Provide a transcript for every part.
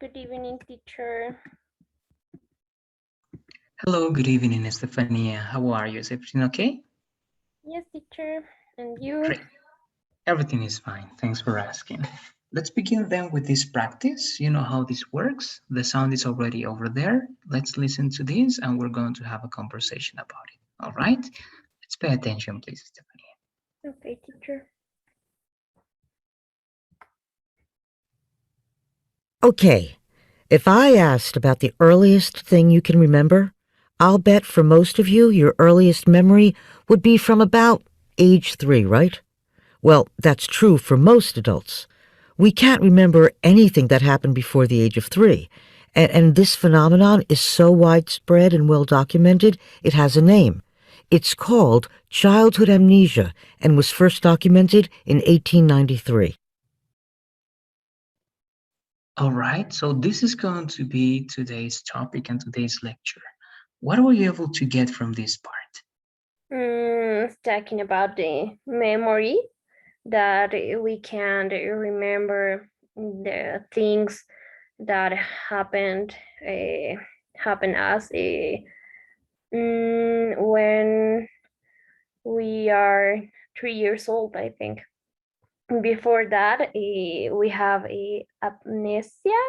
Good evening, teacher. Hello, good evening, Estefania. How are you? Is everything okay? Yes, teacher. And you? Great. Everything is fine. Thanks for asking. Let's begin then with this practice. You know how this works. The sound is already over there. Let's listen to this and we're going to have a conversation about it. All right? Let's pay attention, please, Estefania. Okay, teacher. Okay, if I asked about the earliest thing you can remember, I'll bet for most of you, your earliest memory would be from about age 3, right? Well, that's true for most adults. We can't remember anything that happened before the age of 3. And this phenomenon is so widespread and well documented, it has a name. It's called childhood amnesia and was first documented in 1893. All right, so this is going to be today's topic and today's lecture. What were you able to get from this part? Talking about the memory that we can remember the things that happen us when we are 3 years old, I think. Before that, we have a amnesia,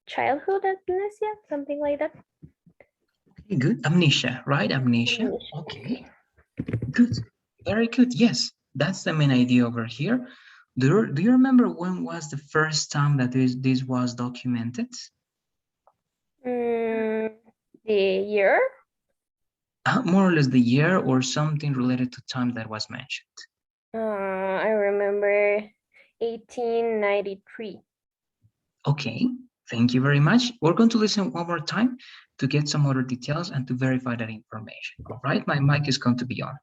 childhood amnesia, something like that. Okay, good. Amnesia, right? Amnesia. Okay. Good. Very good. Yes, that's the main idea over here. Do you remember when was the first time that this was documented? The year? More or less the year or something related to time that was mentioned. I remember 1893. Okay, thank you very much. We're going to listen one more time to get some other details and to verify that information. All right, my mic is going to be on.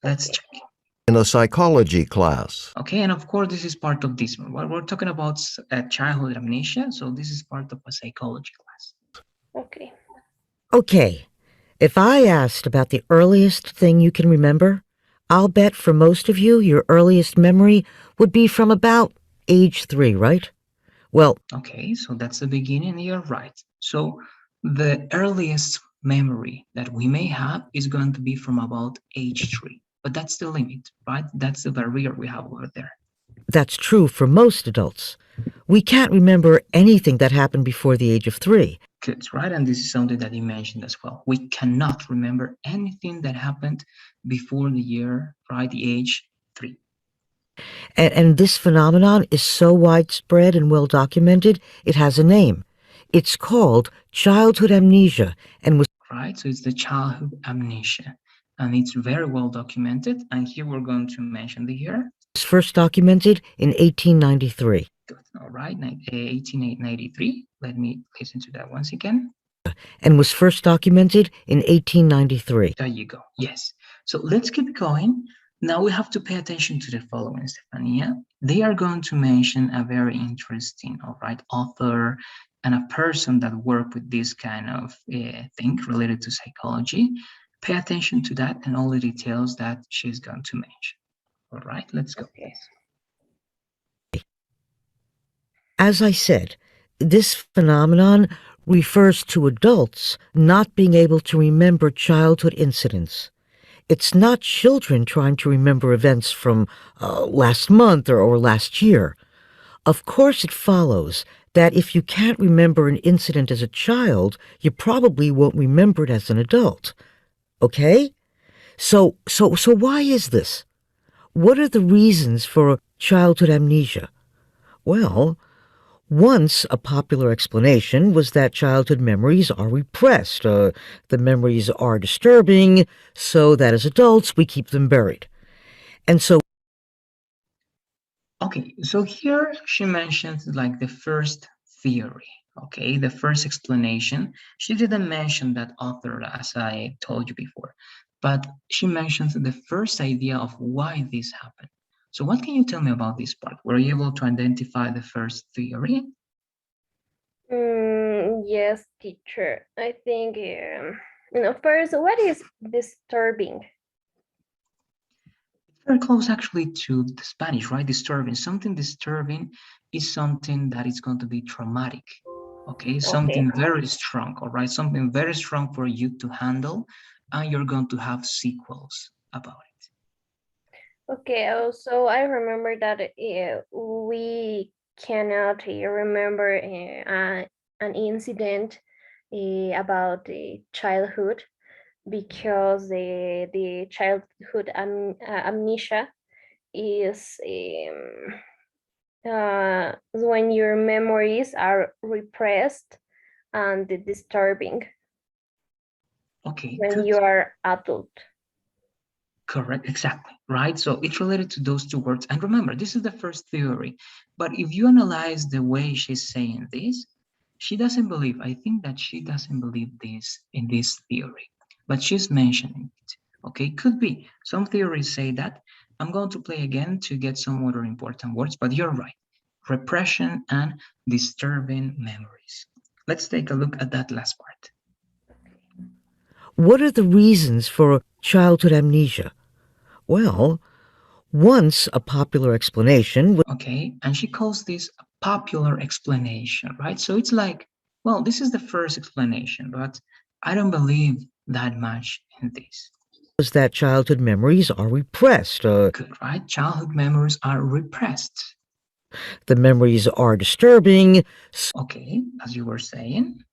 Let's check. In a psychology class. Okay, and of course, this is part of this one. We're talking about childhood amnesia, so this is part of a psychology class. Okay. Okay, if I asked about the earliest thing you can remember, I'll bet for most of you, your earliest memory would be from about age 3, right? Well, okay, so that's the beginning. You're right. So the earliest memory that we may have is going to be from about age 3, but that's the limit, right? That's the barrier we have over there. that's true for most adults. We can't remember anything that happened before the age of 3. Good, right? And this is something that you mentioned as well. We cannot remember anything that happened before the year, right? The age 3. And this phenomenon is so widespread and well documented, it has a name. It's called childhood amnesia and was right. So it's the childhood amnesia, and it's very well documented. And here we're going to mention the year. First documented in 1893. Good. All right, 1893. Let me listen to that once again. And was first documented in 1893. There you go. Yes. So let's keep going. Now we have to pay attention to the following, Stefania. They are going to mention a very interesting, all right, author and a person that worked with this kind of thing related to psychology. Pay attention to that and all the details that she's going to mention. All right, let's go. Okay. As I said, this phenomenon refers to adults not being able to remember childhood incidents. It's not children trying to remember events from last month or last year. Of course, it follows that if you can't remember an incident as a child, you probably won't remember it as an adult. Okay? So why is this? What are the reasons for childhood amnesia? Well, once a popular explanation was that childhood memories are repressed. The memories are disturbing, so that as adults we keep them buried. And so... Okay, so here she mentions like the first theory, okay, the first explanation. She didn't mention that author, as I told you before, but she mentions the first idea of why this happened. So what can you tell me about this part? Were you able to identify the first theory? Yes, teacher. I think, first, what is disturbing? Very close actually to the Spanish, right? Disturbing. Something disturbing is something that is going to be traumatic. Okay, something very strong, all right, something very strong for you to handle, and you're going to have sequels about it. Okay, also I remember that we cannot remember an incident about the childhood because the childhood amnesia is when your memories are repressed and disturbing Okay, when good. you are adult. Correct, exactly, right? So it's related to those two words. And remember, this is the first theory. But if you analyze the way she's saying this, she doesn't believe, I think that she doesn't believe this in this theory, but she's mentioning it. Okay, could be. Some theories say that. I'm going to play again to get some other important words, but you're right. Repression and disturbing memories. Let's take a look at that last part. What are the reasons for childhood amnesia? Well, once a popular explanation was Okay, and she calls this a popular explanation, right? So it's like, well, this is the first explanation, but I don't believe that much in this. that childhood memories are repressed. Good, right? Childhood memories are repressed. The memories are disturbing, Okay, as you were saying,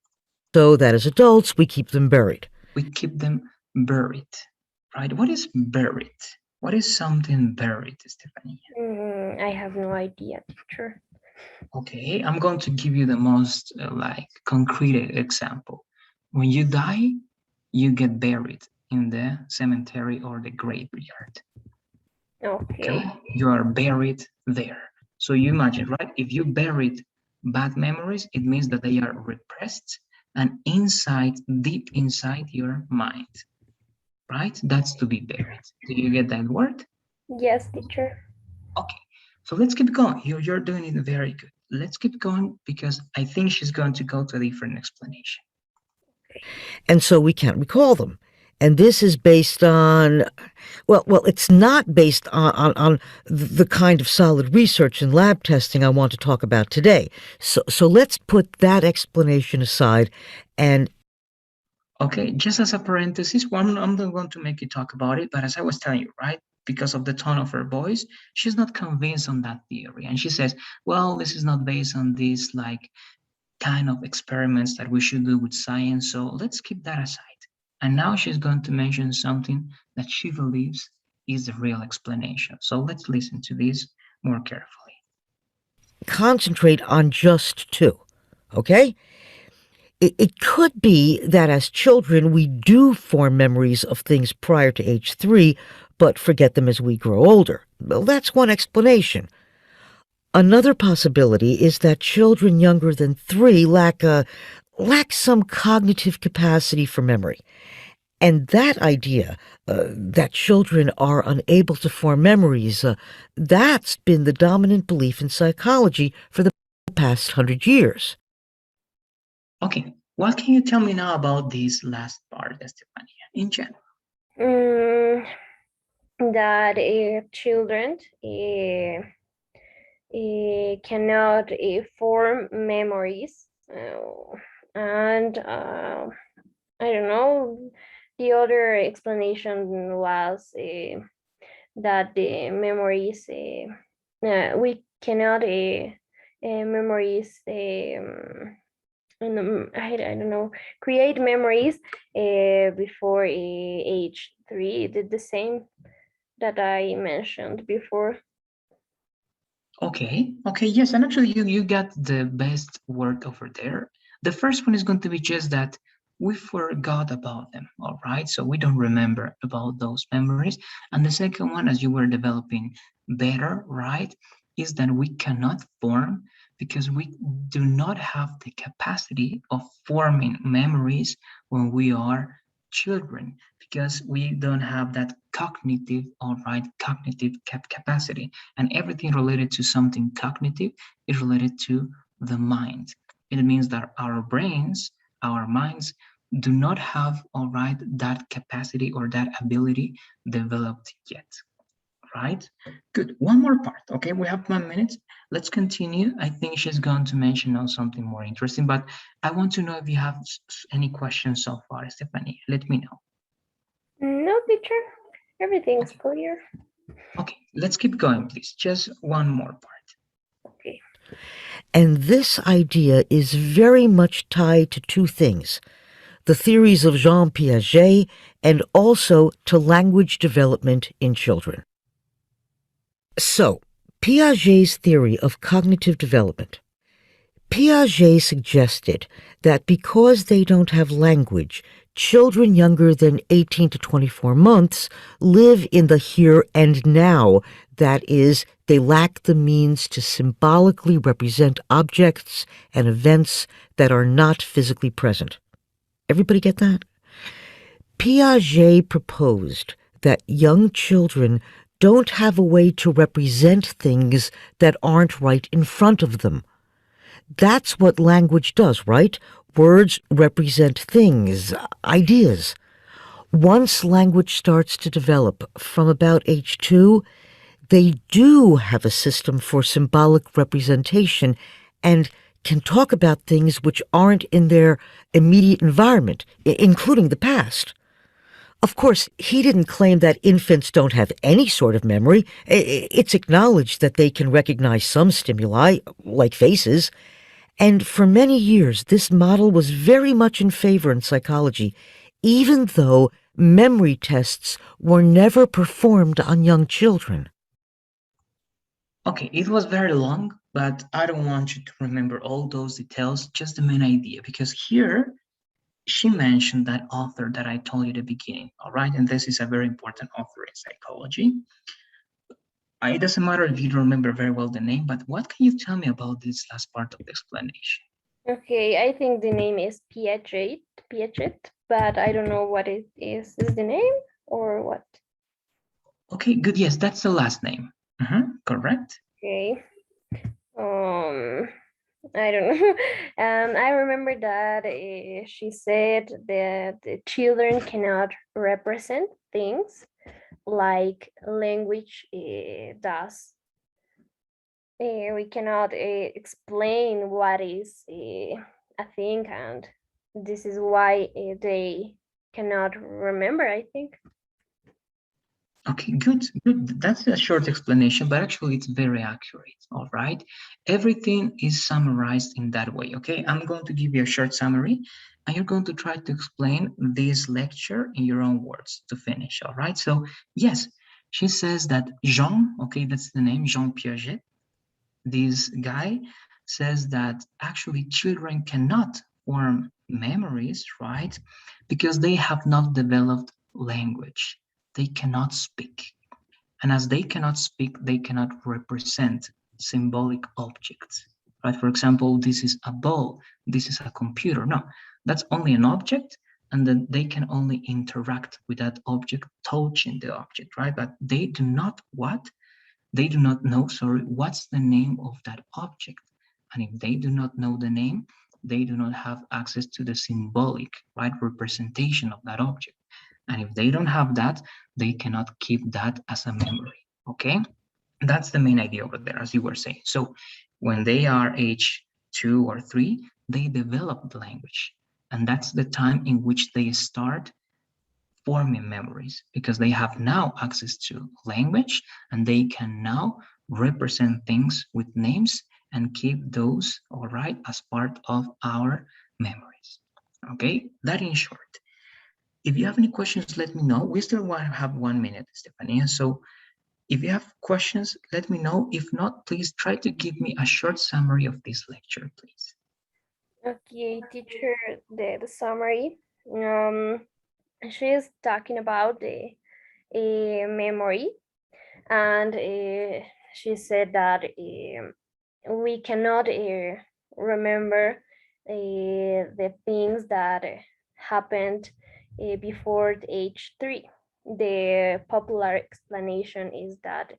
so that as adults we keep them buried. we keep them buried, right? What is buried? What is something buried, Stephanie? I have no idea, teacher. Okay, I'm going to give you the most like concrete example. When you die, you get buried in the cemetery or the graveyard. Okay. Okay, you are buried there. So you imagine, right? If you buried bad memories, it means that they are repressed and inside, deep inside your mind, right? That's to be buried. Do you get that word? Yes, teacher. Okay, so let's keep going. You're doing it very good. Let's keep going because I think she's going to go to a different explanation. And so we can't recall them. And this is based on, it's not based on the kind of solid research and lab testing I want to talk about today. So let's put that explanation aside and Okay, just as a parenthesis, I'm not going to make you talk about it, but as I was telling you, right, because of the tone of her voice, she's not convinced on that theory. And she says, well, this is not based on these like kind of experiments that we should do with science, so let's keep that aside. And now she's going to mention something that she believes is the real explanation. So let's listen to this more carefully. concentrate on just two. Okay? It could be that as children we do form memories of things prior to age 3, but forget them as we grow older. Well, that's one explanation. Another possibility is that children younger than 3 lack some cognitive capacity for memory. And that idea, that children are unable to form memories, that's been the dominant belief in psychology for the past 100 years. Okay, what can you tell me now about this last part, Estefania, in general? Mm, that children cannot form memories. And I don't know, the other explanation was that the memories, we cannot memories, I don't know, create memories before age 3, did the same that I mentioned before. Okay, yes, and actually you got the best word over there. The first one is going to be just that we forgot about them, all right? So we don't remember about those memories. And the second one, as you were developing better, right, is that we cannot form because we do not have the capacity of forming memories when we are children because we don't have that cognitive, all right, cognitive capacity. And everything related to something cognitive is related to the mind. It means that our brains, our minds, do not have, all right, that capacity or that ability developed yet, right? Good. One more part. Okay, we have 1 minute. Let's continue. I think she's going to mention now something more interesting, but I want to know if you have any questions so far, Stephanie. Let me know. No, teacher. Everything's Okay. clear. Okay, let's keep going, please. Just one more part. Okay. And this idea is very much tied to two things: the theories of Jean Piaget and also to language development in children. So, Piaget's theory of cognitive development. Piaget suggested that because they don't have language, children younger than 18 to 24 months live in the here and now. That is, they lack the means to symbolically represent objects and events that are not physically present. Everybody get that? Piaget proposed that young children don't have a way to represent things that aren't right in front of them. That's what language does, right? Words represent things, ideas. Once language starts to develop from about age 2, they do have a system for symbolic representation and can talk about things which aren't in their immediate environment, including the past. Of course, he didn't claim that infants don't have any sort of memory. It's acknowledged that they can recognize some stimuli, like faces. And for many years, this model was very much in favor in psychology, even though memory tests were never performed on young children. Okay, it was very long, but I don't want you to remember all those details, just the main idea, because here she mentioned that author that I told you at the beginning, all right? And this is a very important author in psychology. It doesn't matter if you don't remember very well the name, but what can you tell me about this last part of the explanation? Okay, I think the name is Piaget, but I don't know what it is. Is the name or what? Okay, good. Yes, that's the last name. Correct. Okay. I don't know. I remember that she said that the children cannot represent things like language does. We cannot explain what is a thing, and this is why they cannot remember, I think. Okay, good, good. That's a short explanation, but actually it's very accurate, all right? Everything is summarized in that way, okay? I'm going to give you a short summary, and you're going to try to explain this lecture in your own words to finish, all right? So, yes, she says that Jean, okay, that's the name, Jean Piaget, this guy says that actually children cannot form memories, right? Because they have not developed language. They cannot speak. And as they cannot speak, they cannot represent symbolic objects, right? For example, this is a ball, this is a computer. No, that's only an object, and then they can only interact with that object, touching the object, right? But they do not what? They do not know, sorry, what's the name of that object. And if they do not know the name, they do not have access to the symbolic, right, representation of that object. And if they don't have that, they cannot keep that as a memory, okay? That's the main idea over there, as you were saying. So when they are age 2 or 3, they develop the language. And that's the time in which they start forming memories because they have now access to language and they can now represent things with names and keep those, all right, as part of our memories. Okay, that in short. If you have any questions, let me know. We still have 1 minute, Stefania. So if you have questions, let me know. If not, please try to give me a short summary of this lecture, please. Okay, teacher, the summary. She's talking about the memory, and she said that we cannot remember the things that happened before the age 3. The popular explanation is that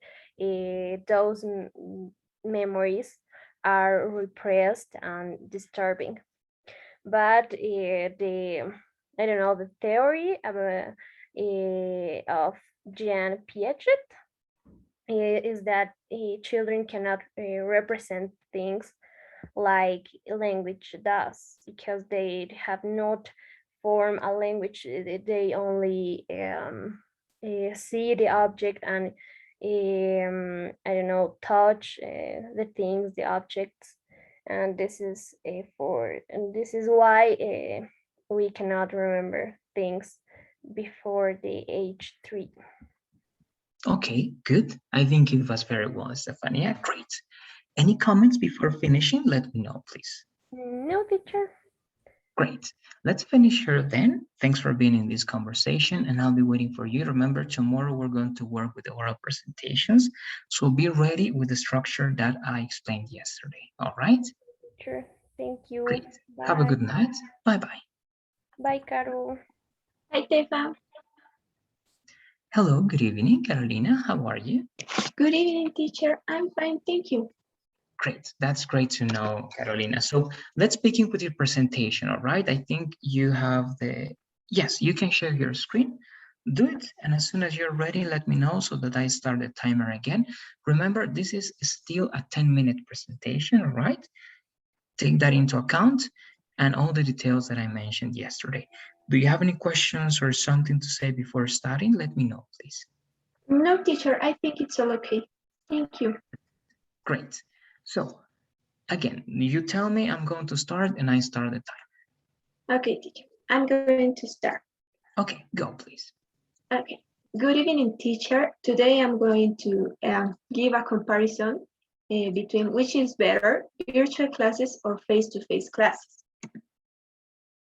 those memories are repressed and disturbing. But the I don't know, the theory of Jean Piaget is that children cannot represent things like language does, because they have not formed a language. They only see the object and I don't know, touch the things, the objects, and this is and this is why we cannot remember things before the age 3. Okay, good. I think it was very well, Stefania. Great. Any comments before finishing? Let me know, please. No, teacher. Great. Let's finish here then. Thanks for being in this conversation, and I'll be waiting for you. Remember, tomorrow we're going to work with the oral presentations, so be ready with the structure that I explained yesterday. All right? Sure. Thank you. Great. Have a Bye. good night. Bye-bye. Bye, Carol. Hi, Tefa. Hello, good evening, Carolina. How are you? Good evening, teacher. I'm fine, thank you. Great. That's great to know, Carolina. So let's begin with your presentation, all right? I think you have yes, you can share your screen. Do it, and as soon as you're ready, let me know so that I start the timer again. Remember, this is still a 10-minute presentation, all right? Take that into account and all the details that I mentioned yesterday. Do you have any questions or something to say before starting? Let me know, please. No, teacher, I think it's all okay. Thank you. Great. So again, you tell me, I'm going to start, and I start the time. Okay, teacher, I'm going to start. Okay, go please. Okay. Good evening, teacher. Today I'm going to give a comparison between which is better, virtual classes or face-to-face classes.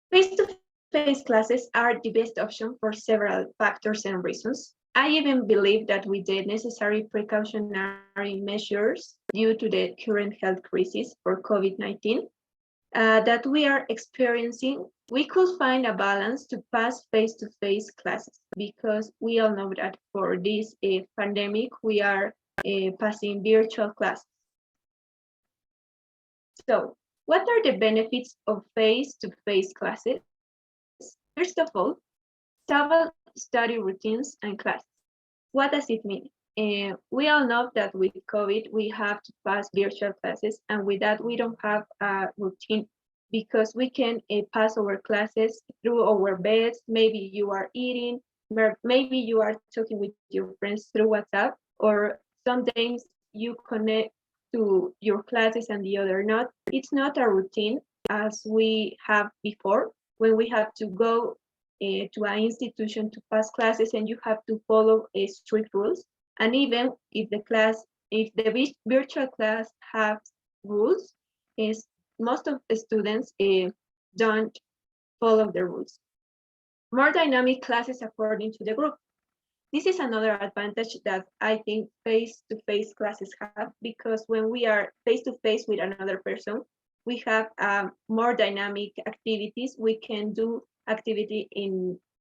Face-to-face classes are the best option for several factors and reasons. I even believe that with the necessary precautionary measures due to the current health crisis for COVID-19 that we are experiencing, we could find a balance to pass face-to-face classes, because we all know that for this pandemic, we are passing virtual classes. So, what are the benefits of face-to-face classes? First of all, stable study routines and classes. What does it mean? We all know that with COVID, we have to pass virtual classes, and with that, we don't have a routine, because we can pass our classes through our beds. Maybe you are eating, maybe you are talking with your friends through WhatsApp, or sometimes you connect to your classes and the other not. It's not a routine as we have before, when we have to go to an institution to pass classes, and you have to follow strict rules. And even if the virtual class has rules, is most of the students don't follow the rules. More dynamic classes according to the group. This is another advantage that I think face-to-face classes have, because when we are face-to-face with another person, we have more dynamic activities. We can do activity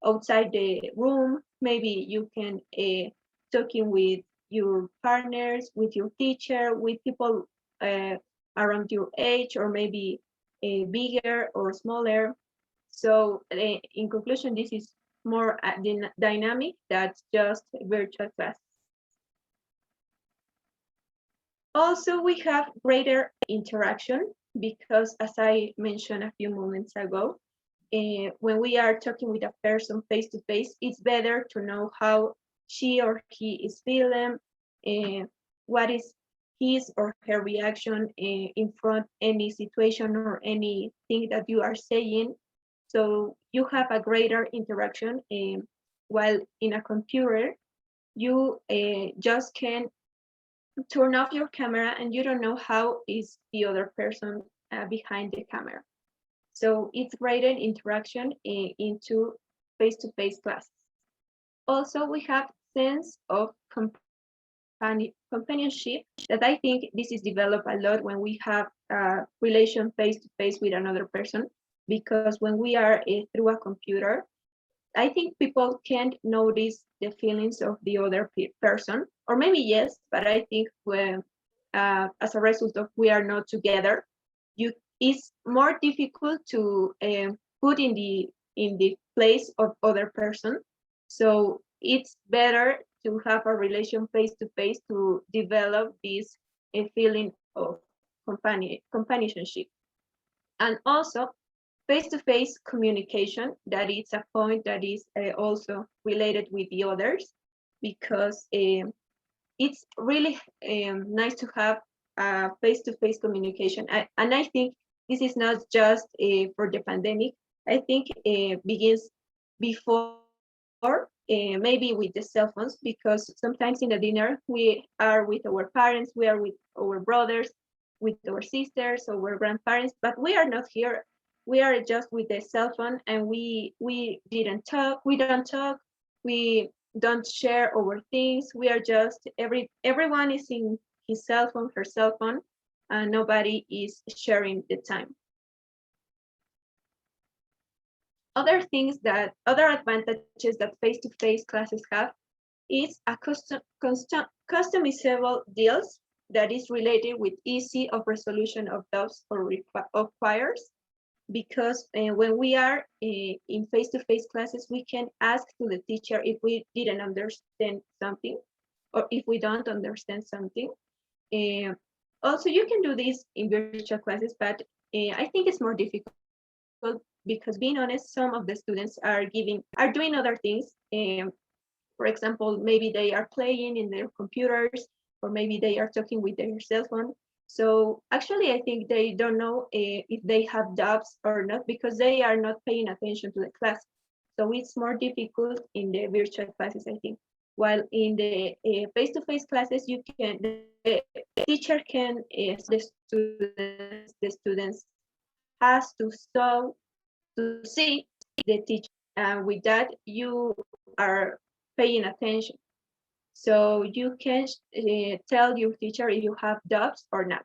outside the room. Maybe you can talking with your partners, with your teacher, with people around your age, or maybe bigger or smaller. So in conclusion, this is more dynamic than just virtual class. Also, we have greater interaction, because as I mentioned a few moments ago, when we are talking with a person face to face, it's better to know how she or he is feeling, what is his or her reaction in front of any situation or anything that you are saying. So you have a greater interaction, while in a computer, you just can turn off your camera and you don't know how is the other person behind the camera. So it's greater interaction into face-to-face classes. Also, we have sense of companionship, that I think this is developed a lot when we have a relation face-to-face with another person, because when we are through a computer, I think people can't notice the feelings of the other person, or maybe yes, but I think when, as a result of we are not together, it's more difficult to put in the place of other person. So it's better to have a relation face to face to develop this feeling of companionship. And also face-to-face communication, that is a point that is also related with the others, because it's really nice to have face-to-face communication. And I think this is not just for the pandemic. I think begins before, maybe with the cell phones, because sometimes in the dinner we are with our parents, we are with our brothers, with our sisters, our grandparents, but we are not here. We are just with the cell phone, and we didn't talk. We don't talk. We don't share our things. We are just everyone is in his cell phone, her cell phone, and nobody is sharing the time. Other advantages that face-to-face classes have is a customizable deals that is related with easy of resolution of doubts or requires, because when we are in face-to-face classes, we can ask to the teacher if we didn't understand something, or if we don't understand something. Also, you can do this in virtual classes, but I think it's more difficult, because being honest, some of the students are doing other things. For example, maybe they are playing in their computers, or maybe they are talking with their cell phone. So actually, I think they don't know if they have doubts or not, because they are not paying attention to the class. So it's more difficult in the virtual classes, I think. While in the face-to-face classes, the teacher can the students has to see the teacher, and with that you are paying attention. So you can tell your teacher if you have doubts or not.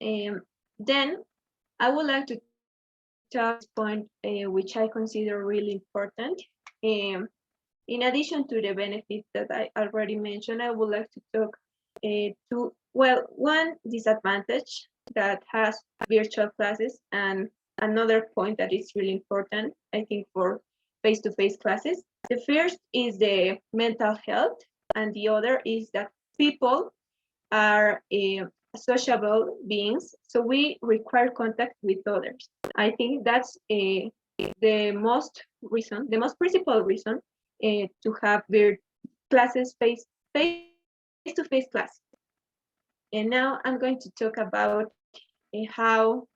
Then I would like to talk this point, which I consider really important. In addition to the benefits that I already mentioned, I would like to talk one disadvantage that has virtual classes, and another point that is really important, I think, for face-to-face classes. The first is the mental health, and the other is that people are sociable beings, so we require contact with others. I think that's the most principal reason to have classes face-to-face class. And now I'm going to talk about how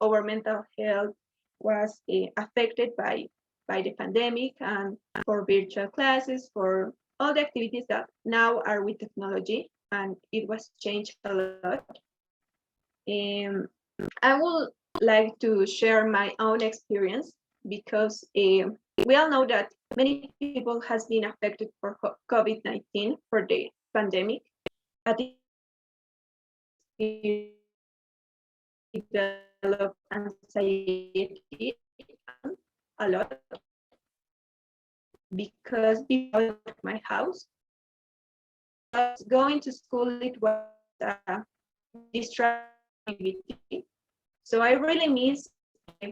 our mental health was affected by the pandemic, and for virtual classes, for all the activities that now are with technology, and it was changed a lot. I would like to share my own experience, because we all know that many people has been affected for COVID-19, for the pandemic, but it developed anxiety a lot, because before my house, going to school, it was a distraction. So I really miss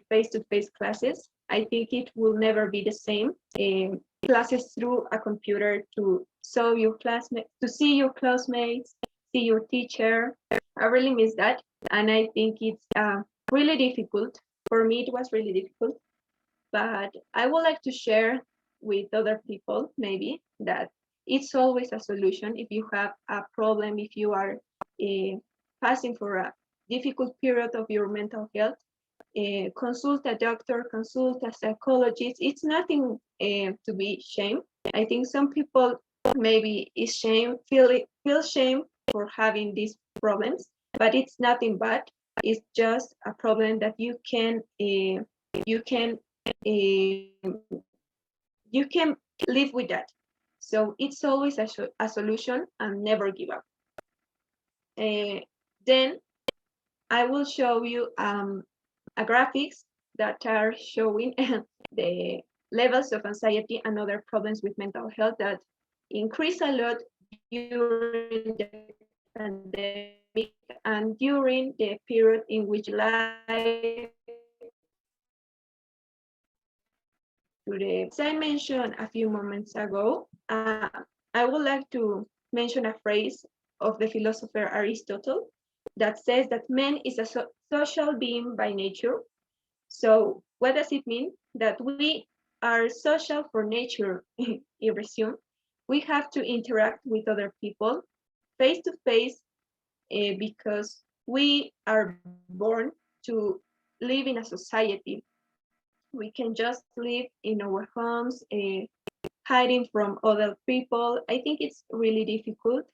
face-to-face classes. I think it will never be the same. Classes through a computer, to see your classmates, see your teacher. I really miss that, and I think it's really difficult. For me, it was really difficult, but I would like to share with other people, maybe, that it's always a solution. If you have a problem, if you are passing for a difficult period of your mental health, consult a doctor, consult a psychologist. It's nothing to be ashamed. I think some people maybe feel shame for having these problems, but it's nothing bad. It's just a problem that you can live with that. So it's always a solution, and never give up. Then I will show you a graphics that are showing the levels of anxiety and other problems with mental health that increase a lot during the pandemic, and during the period in which life As I mentioned a few moments ago, I would like to mention a phrase of the philosopher Aristotle that says that man is a social being by nature. So what does it mean? That we are social for nature, in resume. We have to interact with other people face to face because we are born to live in a society. We can just live in our homes, hiding from other people. I think it's really difficult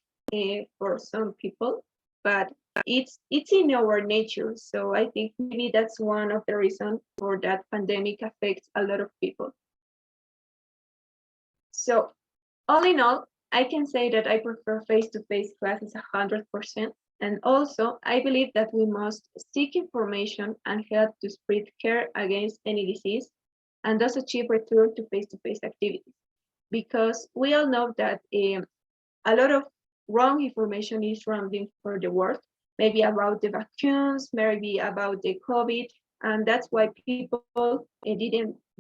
for some people, but it's in our nature. So I think maybe that's one of the reasons for that pandemic affects a lot of people. So all in all, I can say that I prefer face-to-face classes 100%. And also, I believe that we must seek information and help to spread care against any disease, and thus achieve return to face-to-face activities. Because we all know that a lot of wrong information is rounding for the world, maybe about the vaccines, maybe about the COVID, and that's why people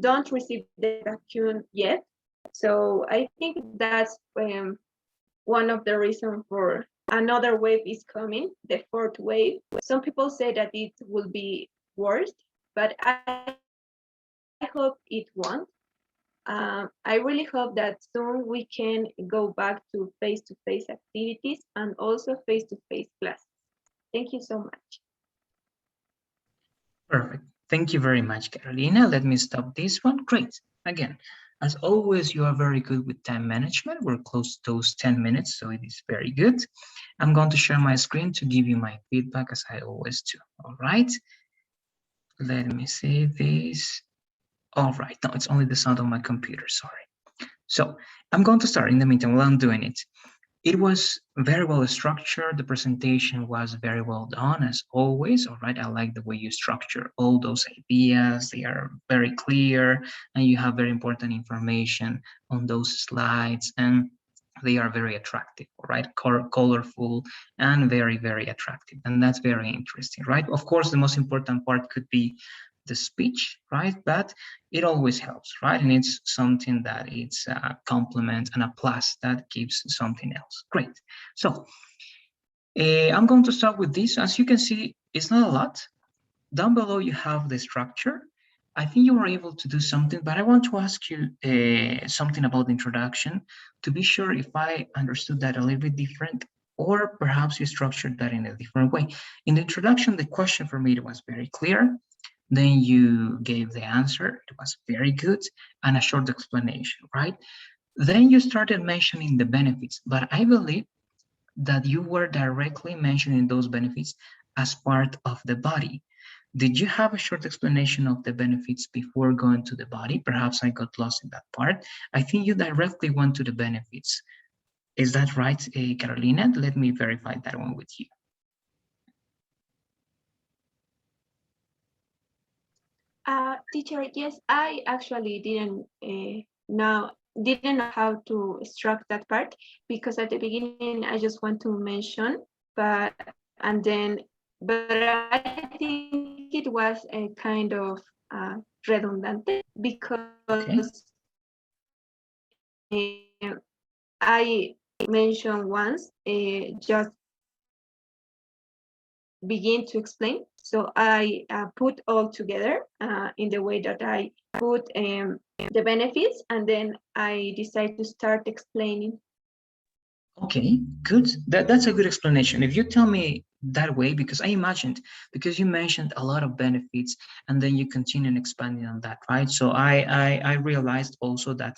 don't receive the vaccine yet. So I think that's one of the reasons for another wave is coming, the fourth wave. Some people say that it will be worse, but I hope it won't. I really hope that soon we can go back to face-to-face activities and also face-to-face classes. Thank you so much. Perfect. Thank you very much, Carolina. Let me stop this one. Great. Again, as always, you are very good with time management. We're close to those 10 minutes, so it is very good. I'm going to share my screen to give you my feedback as I always do. All right. Let me see this. All right. No, it's only the sound of my computer. Sorry. So I'm going to start in the meantime while I'm doing it. It was very well structured. The presentation was very well done, as always. All right, I like the way you structure all those ideas. They are very clear, and you have very important information on those slides, and they are very attractive, all right? Colorful and very, very attractive. And that's very interesting, right? Of course, the most important part could be the speech, right? But it always helps, right? And it's something that it's a complement and a plus that gives something else. Great. So I'm going to start with this. As you can see, it's not a lot. Down below, you have the structure. I think you were able to do something, but I want to ask you something about the introduction to be sure if I understood that a little bit different, or perhaps you structured that in a different way. In the introduction, the question for me was very clear. Then you gave the answer. It was very good, and a short explanation, right? Then you started mentioning the benefits, but I believe that you were directly mentioning those benefits as part of the body. Did you have a short explanation of the benefits before going to the body? Perhaps I got lost in that part. I think you directly went to the benefits. Is that right, Carolina? Let me verify that one with you. Teacher, yes, I actually didn't know how to extract that part, because at the beginning I just want to mention, but I think it was a kind of redundant, Okay. because I mentioned once just begin to explain. So I put all together in the way that I put the benefits, and then I decide to start explaining. Okay, good. That's a good explanation. If you tell me that way, because I imagined, because you mentioned a lot of benefits, and then you continue expanding on that, right? So I realized also that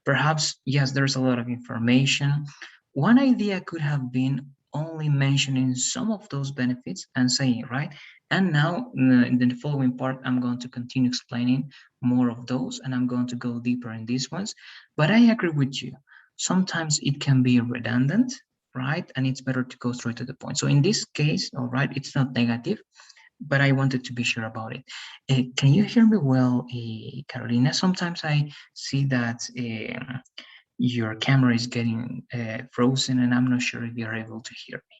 perhaps, yes, there's a lot of information. One idea could have been only mentioning some of those benefits and saying, right? And now in the following part, I'm going to continue explaining more of those, and I'm going to go deeper in these ones. But I agree with you. Sometimes it can be redundant, right? And it's better to go straight to the point. So in this case, all right, it's not negative, but I wanted to be sure about it. Can you hear me well, Carolina? Sometimes I see that your camera is getting frozen, and I'm not sure if you're able to hear me.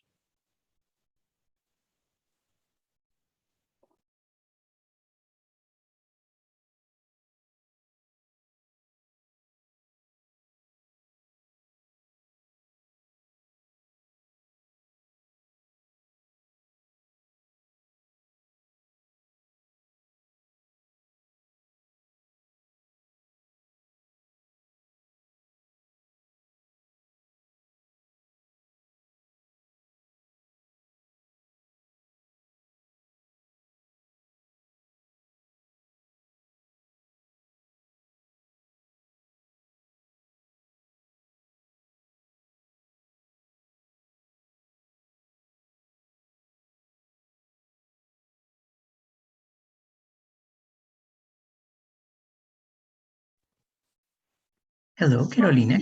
Hello, Carolina.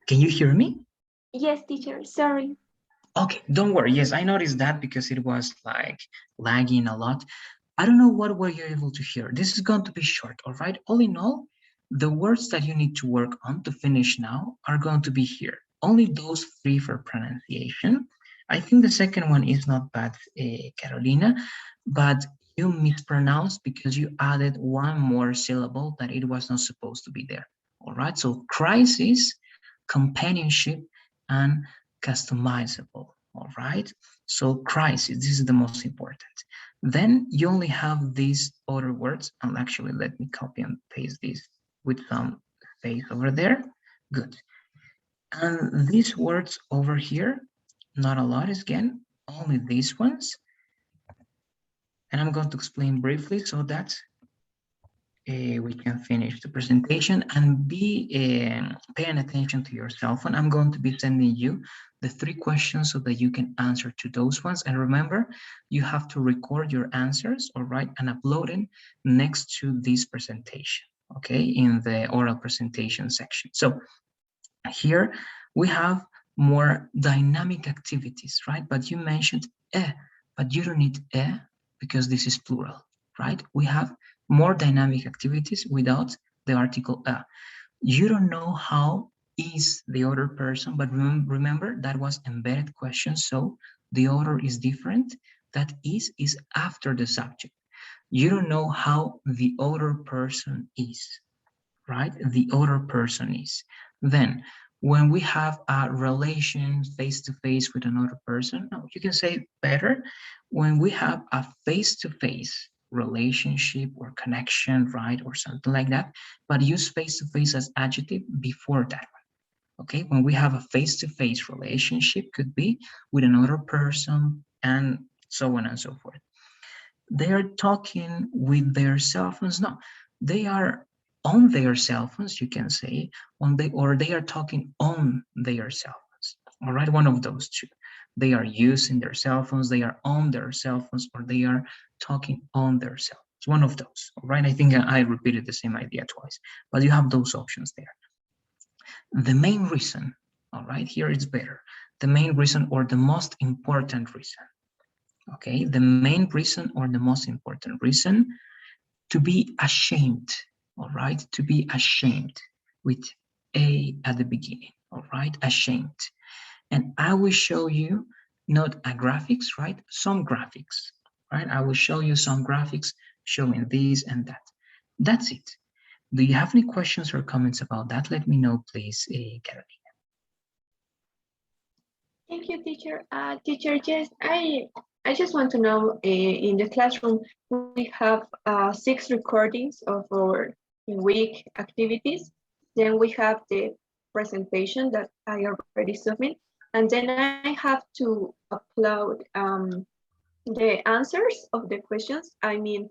Can you hear me? Yes, teacher, sorry. Okay, don't worry. Yes, I noticed that because it was like lagging a lot. I don't know what were you able to hear. This is going to be short, all right? All in all, the words that you need to work on to finish now are going to be here. Only those three for pronunciation. I think the second one is not bad, Carolina, but you mispronounced because you added one more syllable that it was not supposed to be there. All right, so crisis, companionship, and customizable. All right, so crisis, this is the most important. Then you only have these other words, and actually let me copy and paste this with some space over there. Good. And these words over here, not a lot is again, only these ones. And I'm going to explain briefly so that we can finish the presentation and be paying attention to your cell phone. I'm going to be sending you the 3 questions so that you can answer to those ones. And remember, you have to record your answers, all right, and upload it next to this presentation, okay, in the oral presentation section. So here we have more dynamic activities, right? But you mentioned but you don't need because this is plural, right? We have more dynamic activities without the article a. You don't know how is the other person, but remember that was embedded question, so the order is different. That is after the subject. You don't know how the other person is, right? The other person is. Then when we have a relation face-to-face with another person, no, you can say better when we have a face-to-face relationship or connection, right? Or something like that, but use face-to-face as adjective before that one. Okay, when we have a face-to-face relationship, could be with another person and so on and so forth. They are talking with their cell phones. No, they are on their cell phones, you can say, or they are talking on their cell phones. All right, one of those two. They are using their cell phones, they are on their cell phones, or they are talking on their cell phones. One of those. All right, I think I repeated the same idea twice, but you have those options there. The main reason, all right, here it's better. The main reason or the most important reason. Okay, the main reason or the most important reason to be ashamed, all right, to be ashamed with a at the beginning, all right, ashamed. And I will show you not a graphics, right, some graphics, right? I will show you some graphics showing this and that. That's it. Do you have any questions or comments about that? Let me know, please, Caroline. Thank you, teacher. Teacher, yes, I just want to know, in the classroom, we have 6 recordings of our week activities. Then we have the presentation that I already submit, and then I have to upload the answers of the questions. I mean,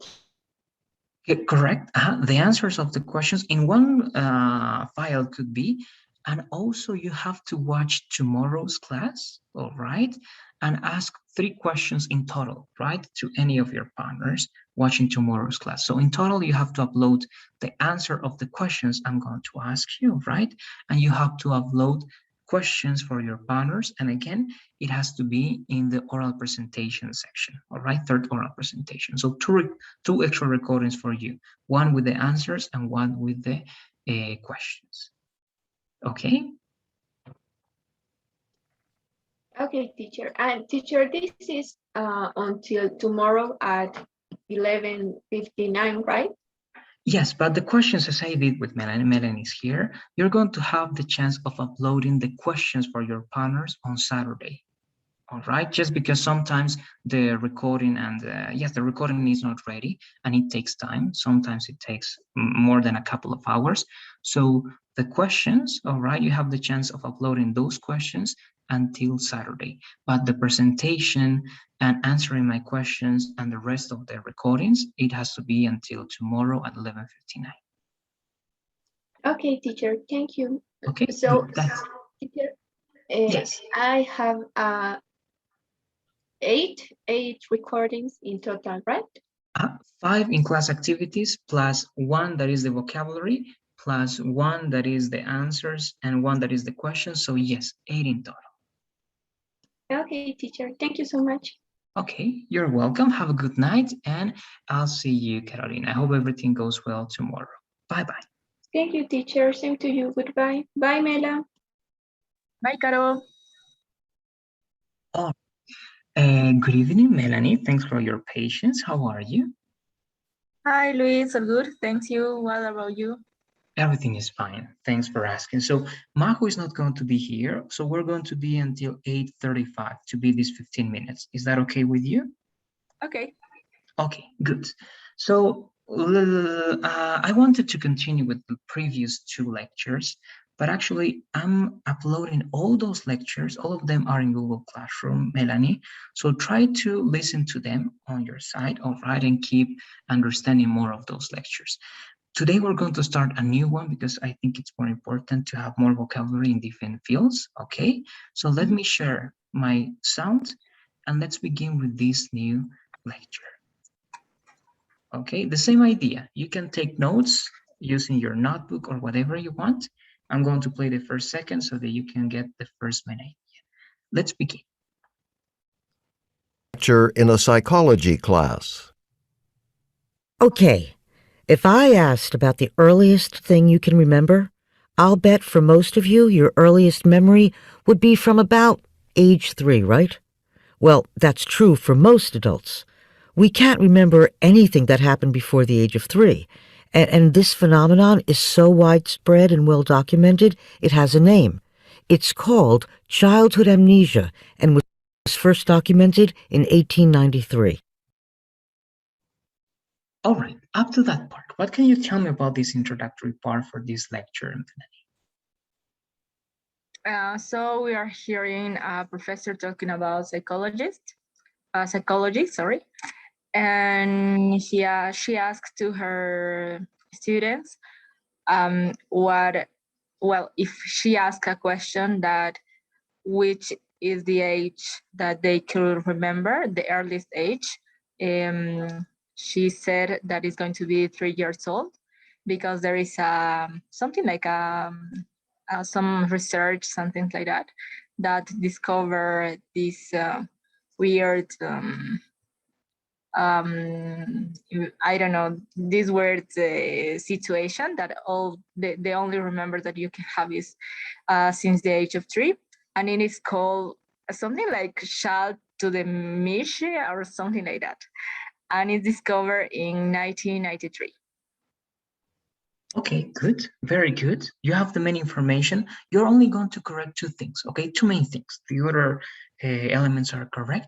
Correct. The answers of the questions in one file could be, and also you have to watch tomorrow's class, all right, and ask 3 questions in total, right, to any of your partners watching tomorrow's class. So in total, you have to upload the answer of the questions I'm going to ask you, right, and you have to upload questions for your partners, and again, it has to be in the oral presentation section, all right, third oral presentation. So two extra recordings for you, one with the answers and one with the questions. Okay. okay, teacher. And teacher, this is until tomorrow at 11:59, right? Yes, but the questions, as I did with Melanie's here, you're going to have the chance of uploading the questions for your partners on Saturday. All right, just because sometimes the recording and yes, the recording is not ready and it takes time. Sometimes it takes more than a couple of hours. So the questions, all right, you have the chance of uploading those questions until Saturday, but the presentation and answering my questions and the rest of the recordings, it has to be until tomorrow at 11:59. Okay, teacher, thank you. Okay, So, that's teacher, yes. I have eight recordings in total, right? 5 in class activities plus 1 that is the vocabulary plus 1 that is the answers and 1 that is the question. So yes, 8 in total. Okay, teacher. Thank you so much. Okay, you're welcome. Have a good night, and I'll see you, Carolina. I hope everything goes well tomorrow. Bye-bye. Thank you, teacher. Same to you. Goodbye. Bye, Mela. Bye, Caro. Oh, good evening, Melanie. Thanks for your patience. How are you? Hi, Luis. All good. Thanks you. What about you? Everything is fine. Thanks for asking. So Majo is not going to be here, so we're going to be until 8:35 to be these 15 minutes. Is that okay with you? Okay. Okay, good. So I wanted to continue with the previous 2 lectures, but actually I'm uploading all those lectures. All of them are in Google Classroom, Melanie. So try to listen to them on your side, all right, and keep understanding more of those lectures. Today we're going to start a new one because I think it's more important to have more vocabulary in different fields, okay? So let me share my sound and let's begin with this new lecture. Okay, the same idea. You can take notes using your notebook or whatever you want. I'm going to play the first second so that you can get the first main idea. Let's begin. Lecture in a psychology class. Okay, if I asked about the earliest thing you can remember, I'll bet for most of you, your earliest memory would be from about age 3, right? Well, that's true for most adults. We can't remember anything that happened before the age of 3. And this phenomenon is so widespread and well documented, it has a name. It's called childhood amnesia and was first documented in 1893. All right, up to that part, what can you tell me about this introductory part for this lecture? So we are hearing a professor talking about psychology, sorry. And she asked to her students if she asked a question that which is the age that they could remember, the earliest age. She said that it's going to be 3 years old because there is something like some research, something like that, that discover this weird I don't know, this weird situation that the only remember that you can have is since the age of 3, and it is called something like child to the mish or something like that, and it's discovered in 1993. Okay, good, very good. You have the main information. You're only going to correct 2 things, okay? 2 main things. The other elements are correct.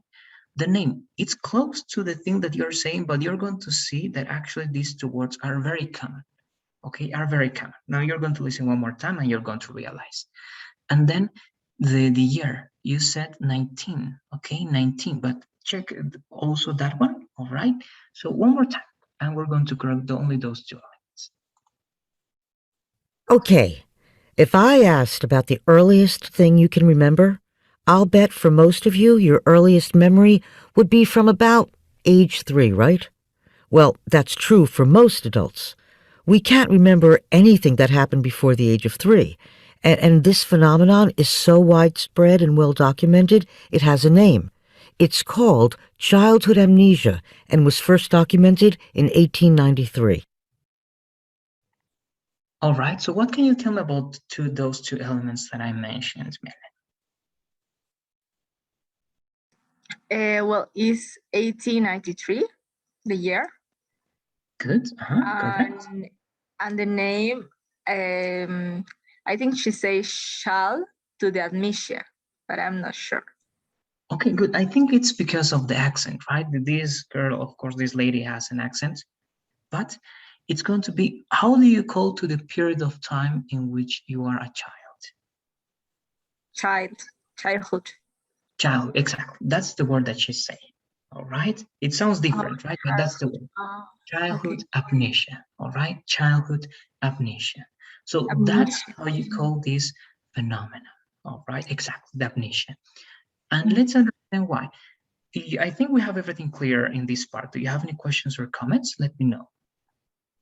The name, it's close to the thing that you're saying, but you're going to see that actually these 2 words are very common, okay, are very common. Now you're going to listen one more time and you're going to realize. And then the year, you said 19, okay, 19, but check also that one, all right? So one more time, and we're going to correct only those 2 elements. Okay, if I asked about the earliest thing you can remember, I'll bet for most of you, your earliest memory would be from about age 3, right? Well, that's true for most adults. We can't remember anything that happened before the age of 3. And this phenomenon is so widespread and well documented, it has a name. It's called childhood amnesia and was first documented in 1893. All right, so what can you tell me about those 2 elements that I mentioned, Well, it's 1893, the year. Good, correct. And the name, I think she says child to the amnesia, but I'm not sure. Okay, good. I think it's because of the accent, right? This girl, of course, this lady has an accent, but it's going to be, how do you call to the period of time in which you are a child? Childhood. Child, exactly. That's the word that she's saying. All right. It sounds different, right? But that's the word. Childhood amnesia. All right. Childhood amnesia. So that's how you call this phenomenon. All right. Exactly. The amnesia. And let's understand why. I think we have everything clear in this part. Do you have any questions or comments? Let me know.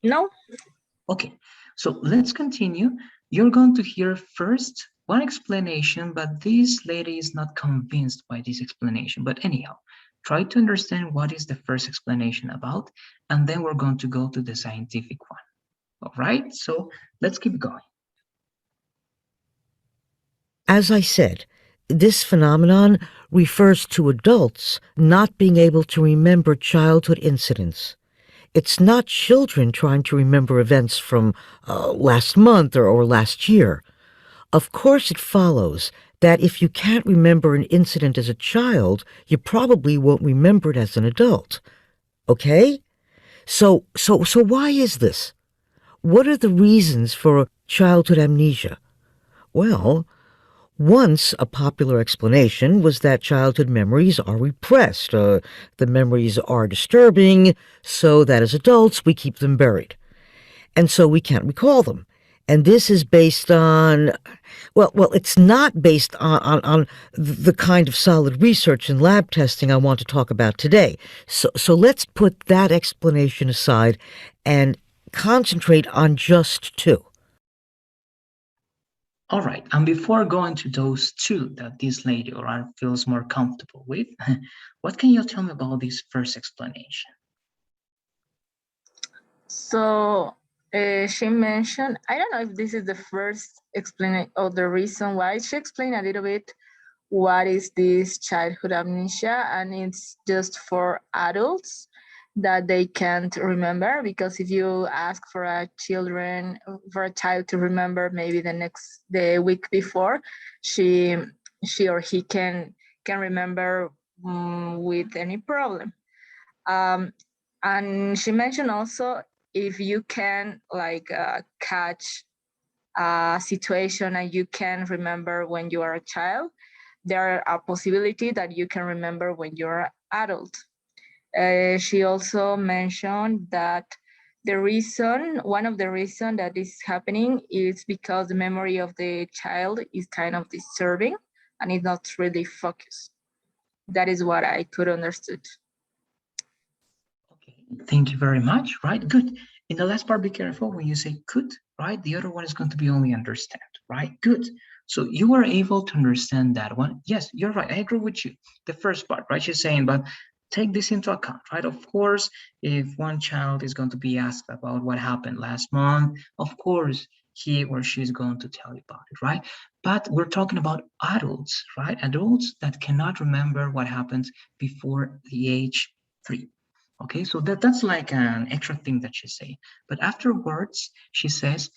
No. Okay, so let's continue. You're going to hear first one explanation, but this lady is not convinced by this explanation. But anyhow, try to understand what is the first explanation about, and then we're going to go to the scientific one. All right, so let's keep going. As I said, this phenomenon refers to adults not being able to remember childhood incidents. It's not children trying to remember events from last month or last year. Of course, it follows that if you can't remember an incident as a child, you probably won't remember it as an adult. Okay? So why is this? What are the reasons for childhood amnesia? Well, once a popular explanation was that childhood memories are repressed. The memories are disturbing, so that as adults we keep them buried. And so we can't recall them. And this is based on, well, it's not based on the kind of solid research and lab testing I want to talk about today. So let's put that explanation aside and concentrate on just two. All right, and before going to those two that this lady or I feels more comfortable with, what can you tell me about this first explanation? So she mentioned, I don't know if this is the first explanation or the reason why. She explained a little bit what is this childhood amnesia, and it's just for adults that they can't remember, because if you ask for a child to remember maybe the week before, she or he can remember with any problem. And she mentioned also, if you can catch a situation and you can remember when you are a child, there are a possibility that you can remember when you're adult. She also mentioned that one of the reason that is happening is because the memory of the child is kind of disturbing and it's not really focused. That is what I could understood. Okay, thank you very much. Right, good. In the last part, be careful when you say could, right? The other one is going to be only understand, right? Good. So you were able to understand that one. Yes, you're right. I agree with you. The first part, right? She's saying, but take this into account, right? Of course, if one child is going to be asked about what happened last month, of course, he or she is going to tell you about it, right? But we're talking about adults, right? Adults that cannot remember what happened before the age 3. Okay, so that's like an extra thing that she's saying. But afterwards, she says,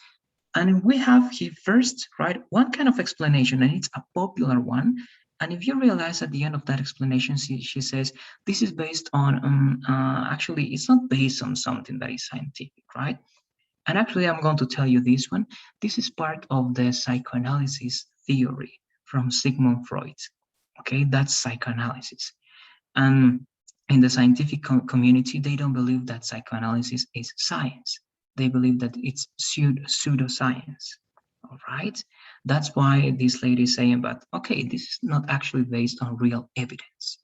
and we have here first, right, one kind of explanation, and it's a popular one. And if you realize at the end of that explanation, she says, this is based on, actually, it's not based on something that is scientific, right? And actually, I'm going to tell you this one. This is part of the psychoanalysis theory from Sigmund Freud. Okay, that's psychoanalysis. And in the scientific community, they don't believe that psychoanalysis is science. They believe that it's pseudoscience. All right. That's why this lady is saying, but okay, this is not actually based on real evidence.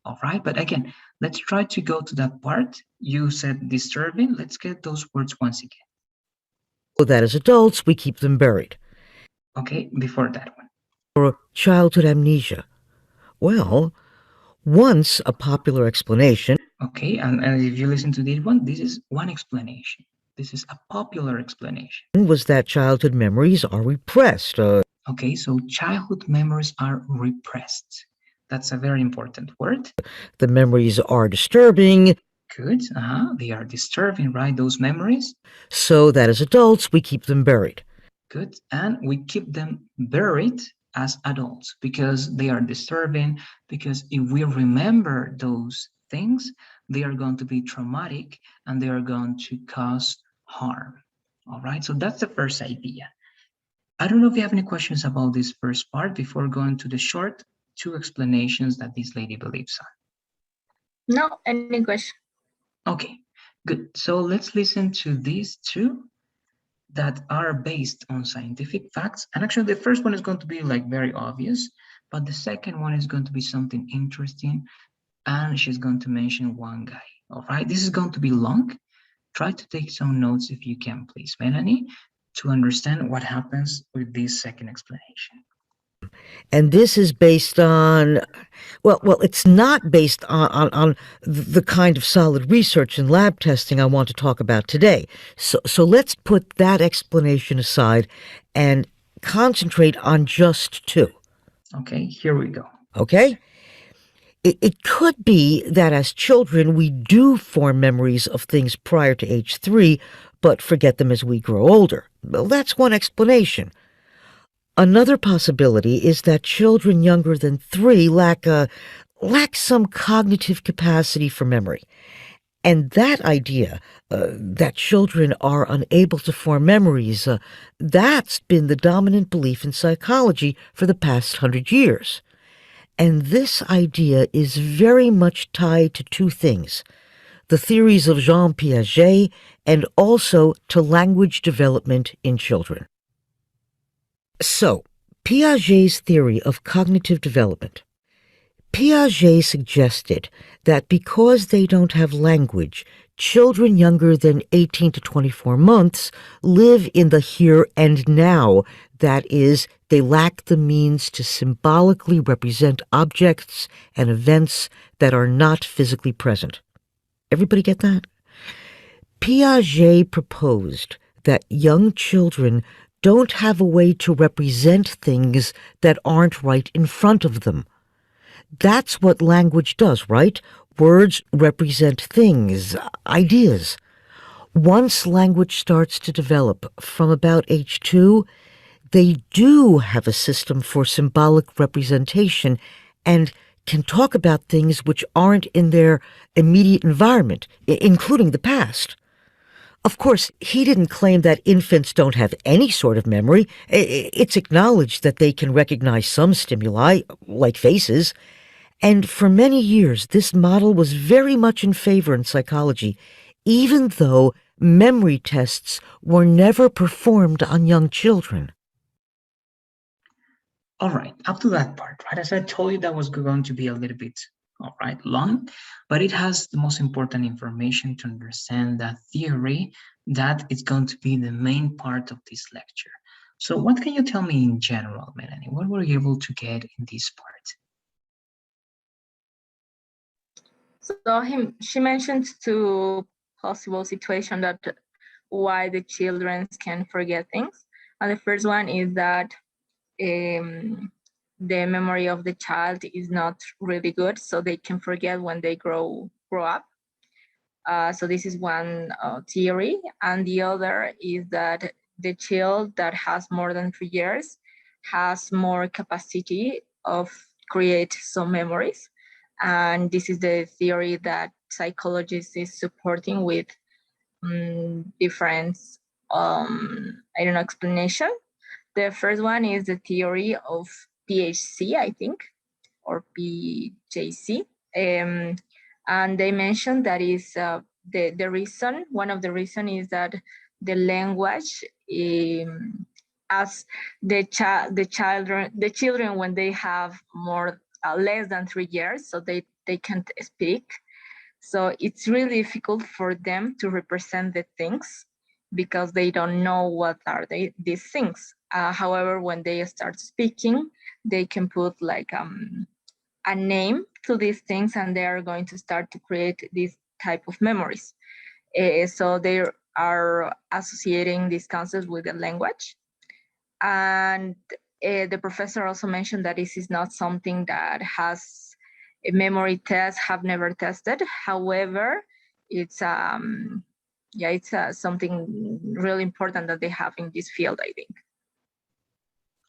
All right. But again, let's try to go to that part. You said disturbing. Let's get those words once again. So that as adults we keep them buried. Okay, before that one. Or childhood amnesia. Well, once a popular explanation. Okay, and if you listen to this one, this is one explanation. This is a popular explanation. Was that childhood memories are repressed. Okay, so childhood memories are repressed. That's a very important word. The memories are disturbing. Good, they are disturbing, right, those memories? So that as adults we keep them buried. Good, and we keep them buried as adults because they are disturbing, because if we remember those things, they are going to be traumatic and they are going to cause harm. All right, so that's the first idea. I don't know if you have any questions about this first part before going to the short two explanations that this lady believes on. No, any question? Okay, good. So let's listen to these two that are based on scientific facts. And actually the first one is going to be like very obvious, but the second one is going to be something interesting. And she's going to mention one guy. All right, this is going to be long. Try to take some notes if you can, please, Melanie, to understand what happens with this second explanation. And this is based on, well, it's not based on the kind of solid research and lab testing I want to talk about today. So let's put that explanation aside and concentrate on just two. Okay, here we go. Okay? It could be that as children we do form memories of things prior to age 3, but forget them as we grow older. Well, that's one explanation. Another possibility is that children younger than 3 lack some cognitive capacity for memory. And that idea, that children are unable to form memories, that's been the dominant belief in psychology for the past 100 years. And this idea is very much tied to two things: the theories of Jean Piaget and also to language development in children. So, Piaget's theory of cognitive development. Piaget suggested that because they don't have language, children younger than 18 to 24 months live in the here and now. That is, they lack the means to symbolically represent objects and events that are not physically present. Everybody get that? Piaget proposed that young children don't have a way to represent things that aren't right in front of them. That's what language does, right? Words represent things, ideas. Once language starts to develop from about age 2, they do have a system for symbolic representation and can talk about things which aren't in their immediate environment, including the past. Of course, he didn't claim that infants don't have any sort of memory. It's acknowledged that they can recognize some stimuli, like faces. And for many years, this model was very much in favor in psychology, even though memory tests were never performed on young children. All right, up to that part, right? As I told you, that was going to be a little bit, all right, long, but it has the most important information to understand that theory that is going to be the main part of this lecture. So what can you tell me in general, Melanie? What were you able to get in this part? So she mentioned two possible situations that why the children can forget things. And the first one is that the memory of the child is not really good, so they can forget when they grow up. So this is one theory, and the other is that the child that has more than 3 years has more capacity of create some memories, and this is the theory that psychologists is supporting with different explanation. The first one is the theory of PHC, I think, or PJC. And they mentioned that is the reason, one of the reason is that the language, as the children when they have more less than 3 years, so they can't speak. So it's really difficult for them to represent the things because they don't know what are these things. However, when they start speaking, they can put like a name to these things, and they are going to start to create this type of memories. So they are associating these concepts with the language. And the professor also mentioned that this is not something that has a memory test have never tested. However, it's something really important that they have in this field, I think.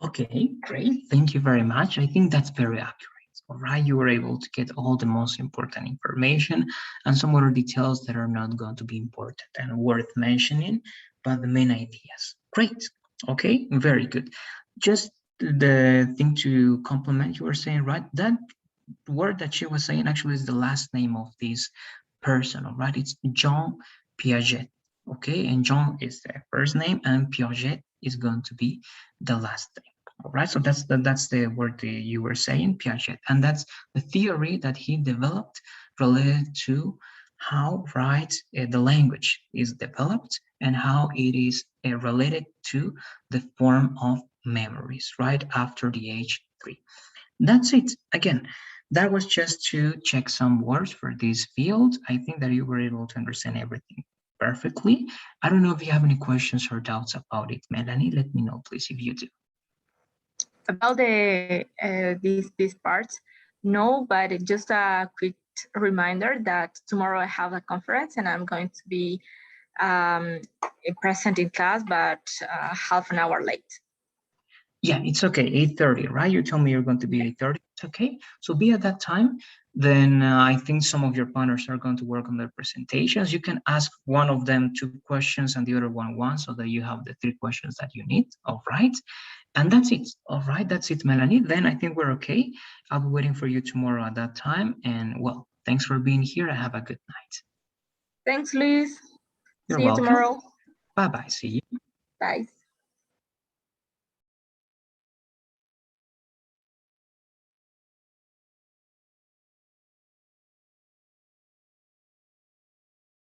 Okay, great. Thank you very much. I think that's very accurate. All right, you were able to get all the most important information and some other details that are not going to be important and worth mentioning, but the main ideas. Great. Okay, very good. Just the thing to complement you were saying, right? That word that she was saying actually is the last name of this person, all right? It's Jean Piaget, okay? And Jean is the first name and Piaget is going to be the last name. All right, so that's the word that you were saying, Piaget, and that's the theory that he developed related to how, right, the language is developed and how it is related to the form of memories, right, after the age 3. That's it. Again, that was just to check some words for this field. I think that you were able to understand everything perfectly. I don't know if you have any questions or doubts about it, Melanie. Let me know, please, if you do. About these parts, no, but just a quick reminder that tomorrow I have a conference and I'm going to be present in class, but half an hour late. Yeah, it's okay. 8:30, right? You told me you're going to be 8:30. It's okay. So be at that time. Then I think some of your partners are going to work on their presentations. You can ask one of them 2 questions and the other one, so that you have the 3 questions that you need. All right. And that's it. All right. That's it, Melanie. Then I think we're okay. I'll be waiting for you tomorrow at that time. And well, thanks for being here and have a good night. Thanks, Luis. You're See you welcome. tomorrow. Bye-bye. See you. Bye.